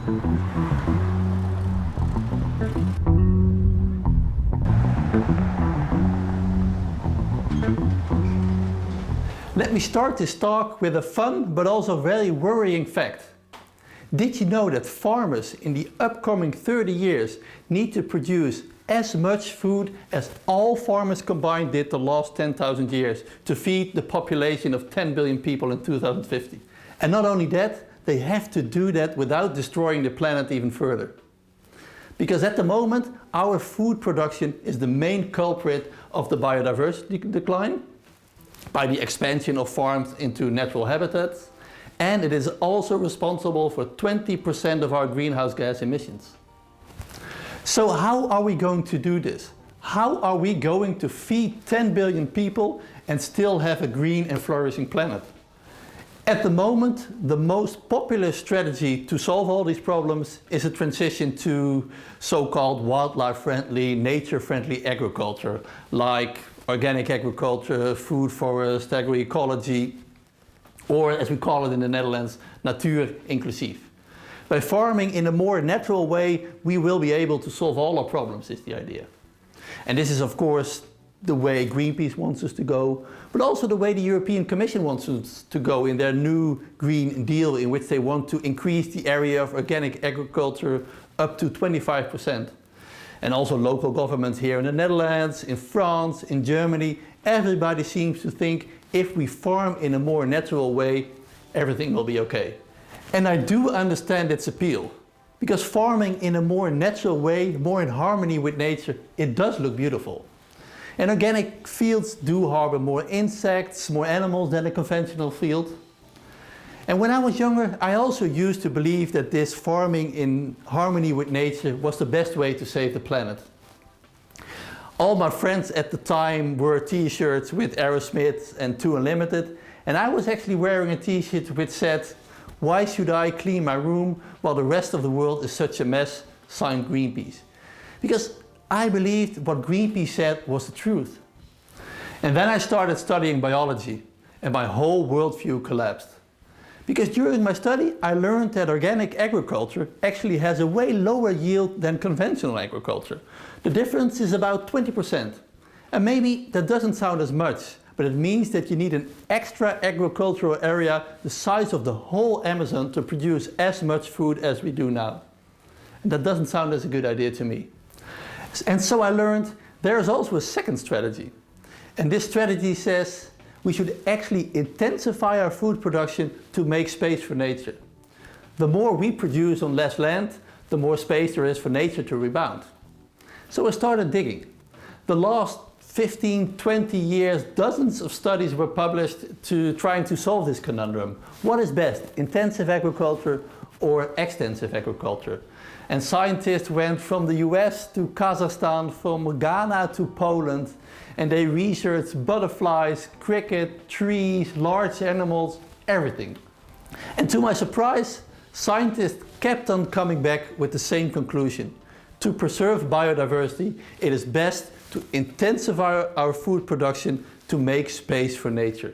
Let me start this talk with a fun but also very worrying fact. Did you know that farmers in the upcoming 30 years need to produce as much food as all farmers combined did the last 10,000 years to feed the population of 10 billion people in 2050? And not only that, they have to do that without destroying the planet even further. Because at the moment, our food production is the main culprit of the biodiversity decline by the expansion of farms into natural habitats, and it is also responsible for 20% of our greenhouse gas emissions. So how are we going to do this? How are we going to feed 10 billion people and still have a green and flourishing planet? At the moment, the most popular strategy to solve all these problems is a transition to so-called wildlife-friendly, nature-friendly agriculture, like organic agriculture, food forest, agroecology, or as we call it in the Netherlands, natuur inclusief. By farming in a more natural way, we will be able to solve all our problems, is the idea. And this is of course the way Greenpeace wants us to go, but also the way the European Commission wants us to go in their new Green Deal, in which they want to increase the area of organic agriculture up to 25%. And also local governments here in the Netherlands, in France, in Germany, everybody seems to think if we farm in a more natural way, everything will be okay. And I do understand its appeal, because farming in a more natural way, more in harmony with nature, it does look beautiful. And organic fields do harbor more insects, more animals than a conventional field. And when I was younger, I also used to believe that this farming in harmony with nature was the best way to save the planet. All my friends at the time wore t-shirts with Aerosmith and 2 Unlimited, and I was actually wearing a t-shirt which said, "Why should I clean my room while the rest of the world is such a mess? Signed Greenpeace." Because I believed what Greenpeace said was the truth. And then I started studying biology, and my whole worldview collapsed. Because during my study, I learned that organic agriculture actually has a way lower yield than conventional agriculture. The difference is about 20%. And maybe that doesn't sound as much, but it means that you need an extra agricultural area the size of the whole Amazon to produce as much food as we do now. And that doesn't sound as a good idea to me. And so I learned there is also a second strategy. And this strategy says we should actually intensify our food production to make space for nature. The more we produce on less land, the more space there is for nature to rebound. So I started digging. The last 15, 20 years, dozens of studies were published trying to solve this conundrum. What is best, intensive agriculture or extensive agriculture? And scientists went from the US to Kazakhstan, from Ghana to Poland, and they researched butterflies, cricket, trees, large animals, everything. And to my surprise, scientists kept on coming back with the same conclusion. To preserve biodiversity, it is best to intensify our food production to make space for nature.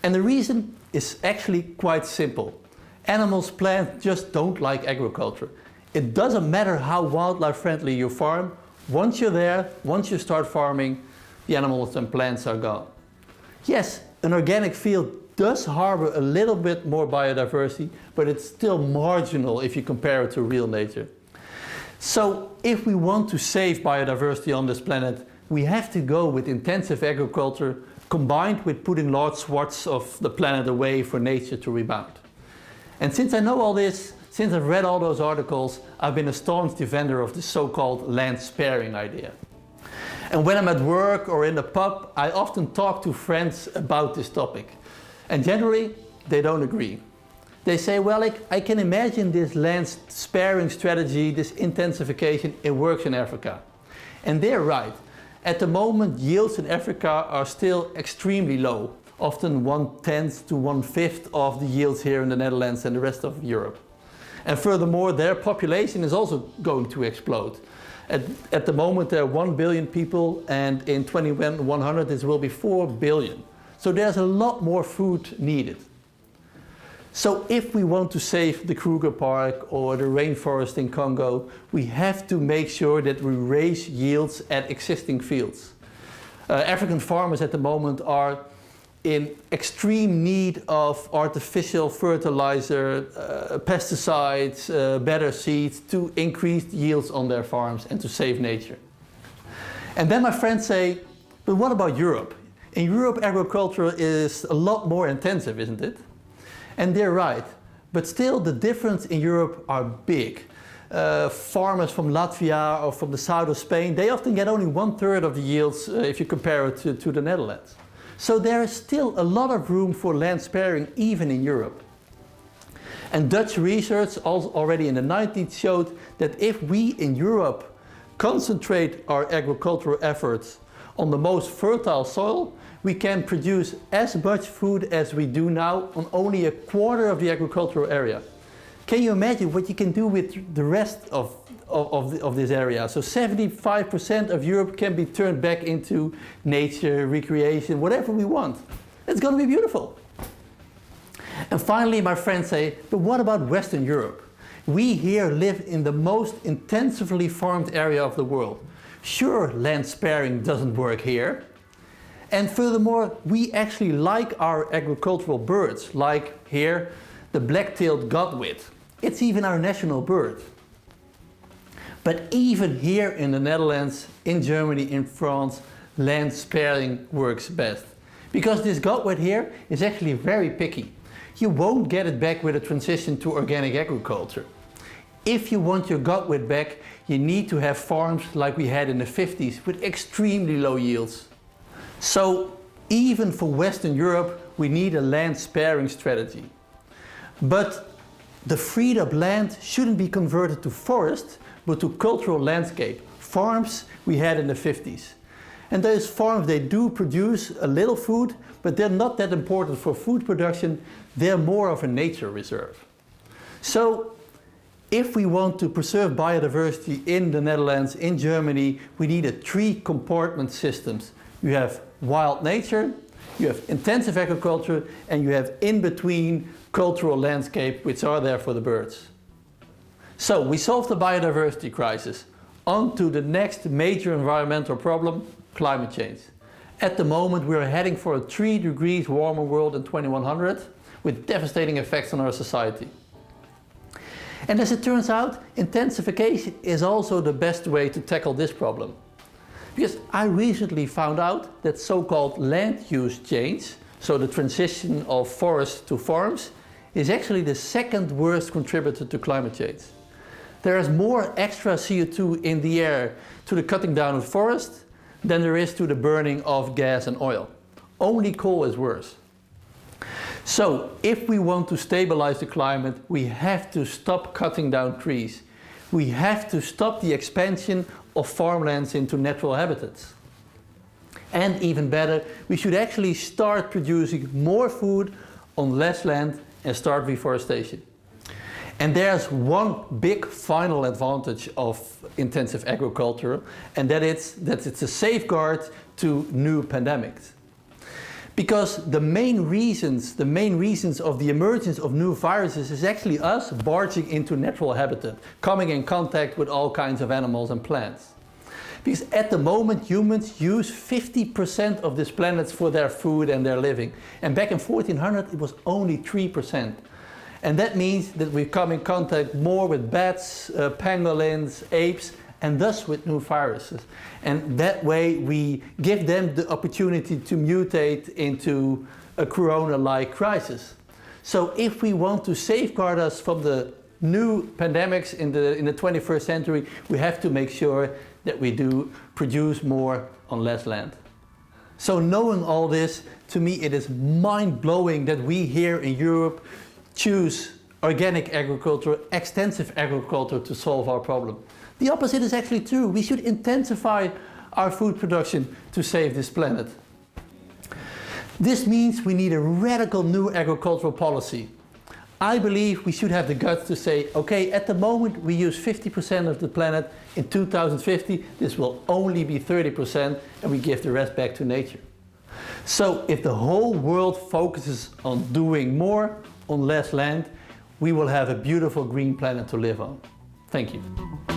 And the reason is actually quite simple. Animals, plants just don't like agriculture. It doesn't matter how wildlife friendly you farm, once you're there, once you start farming, the animals and plants are gone. Yes, an organic field does harbor a little bit more biodiversity, but it's still marginal if you compare it to real nature. So if we want to save biodiversity on this planet, we have to go with intensive agriculture combined with putting large swaths of the planet away for nature to rebound. And since I know all this, since I've read all those articles, I've been a staunch defender of the so-called land sparing idea. And when I'm at work or in the pub, I often talk to friends about this topic. And generally, they don't agree. They say, well, I can imagine this land sparing strategy, this intensification, it works in Africa. And they're right. At the moment, yields in Africa are still extremely low, often 1/10 to 1/5 of the yields here in the Netherlands and the rest of Europe. And furthermore, their population is also going to explode. At the moment, there are 1 billion people, and in 2100 this will be 4 billion. So there's a lot more food needed. So if we want to save the Kruger Park or the rainforest in Congo, we have to make sure that we raise yields at existing fields. African farmers at the moment are in extreme need of artificial fertilizer, pesticides, better seeds to increase yields on their farms and to save nature. And then my friends say, but what about Europe? In Europe, agriculture is a lot more intensive, isn't it? And they're right, but still the difference in Europe are big. Farmers from Latvia or from the south of Spain, they often get only 1/3 of the yields if you compare it to the Netherlands. So there is still a lot of room for land sparing even in Europe. And Dutch research already in the 90s showed that if we in Europe concentrate our agricultural efforts on the most fertile soil, we can produce as much food as we do now on only 1/4 of the agricultural area. Can you imagine what you can do with the rest of this area? So 75% of Europe can be turned back into nature, recreation, whatever we want. It's going to be beautiful. And finally, my friends say, but what about Western Europe? We here live in the most intensively farmed area of the world. Sure, land sparing doesn't work here. And furthermore, we actually like our agricultural birds, like here, the black-tailed godwit. It's even our national bird. But even here in the Netherlands, in Germany, in France, land sparing works best. Because this godwit here is actually very picky. You won't get it back with a transition to organic agriculture. If you want your godwit back, you need to have farms like we had in the 50s with extremely low yields. So even for Western Europe, we need a land sparing strategy. But the freed up land shouldn't be converted to forest, but to cultural landscape, farms we had in the 50s. And those farms, they do produce a little food, but they're not that important for food production, they're more of a nature reserve. So if we want to preserve biodiversity in the Netherlands, in Germany, we need a 3-compartment systems. You have wild nature, you have intensive agriculture, and you have in between cultural landscape, which are there for the birds. So we solved the biodiversity crisis. On to the next major environmental problem, climate change. At the moment we are heading for a 3 degrees warmer world in 2100 with devastating effects on our society. And as it turns out, intensification is also the best way to tackle this problem. Because I recently found out that so-called land use change, so the transition of forests to farms, is actually the second worst contributor to climate change. There is more extra CO2 in the air to the cutting down of forests than there is to the burning of gas and oil. Only coal is worse. So if we want to stabilize the climate, we have to stop cutting down trees. We have to stop the expansion of farmlands into natural habitats. And even better, we should actually start producing more food on less land and start reforestation. And there's one big final advantage of intensive agriculture, and that it's a safeguard to new pandemics. Because the main reasons of the emergence of new viruses is actually us barging into natural habitat, coming in contact with all kinds of animals and plants. Because at the moment humans use 50% of this planet for their food and their living. And back in 1400 it was only 3%. And that means that we come in contact more with bats, pangolins, apes, and thus with new viruses. And that way we give them the opportunity to mutate into a corona-like crisis. So if we want to safeguard us from the new pandemics in the 21st century, we have to make sure that we do produce more on less land. So knowing all this, to me it is mind-blowing that we here in Europe choose organic agriculture, extensive agriculture to solve our problem. The opposite is actually true. We should intensify our food production to save this planet. This means we need a radical new agricultural policy. I believe we should have the guts to say, okay, at the moment we use 50% of the planet. In 2050, this will only be 30% and we give the rest back to nature. So if the whole world focuses on doing more, on less land, we will have a beautiful green planet to live on. Thank you.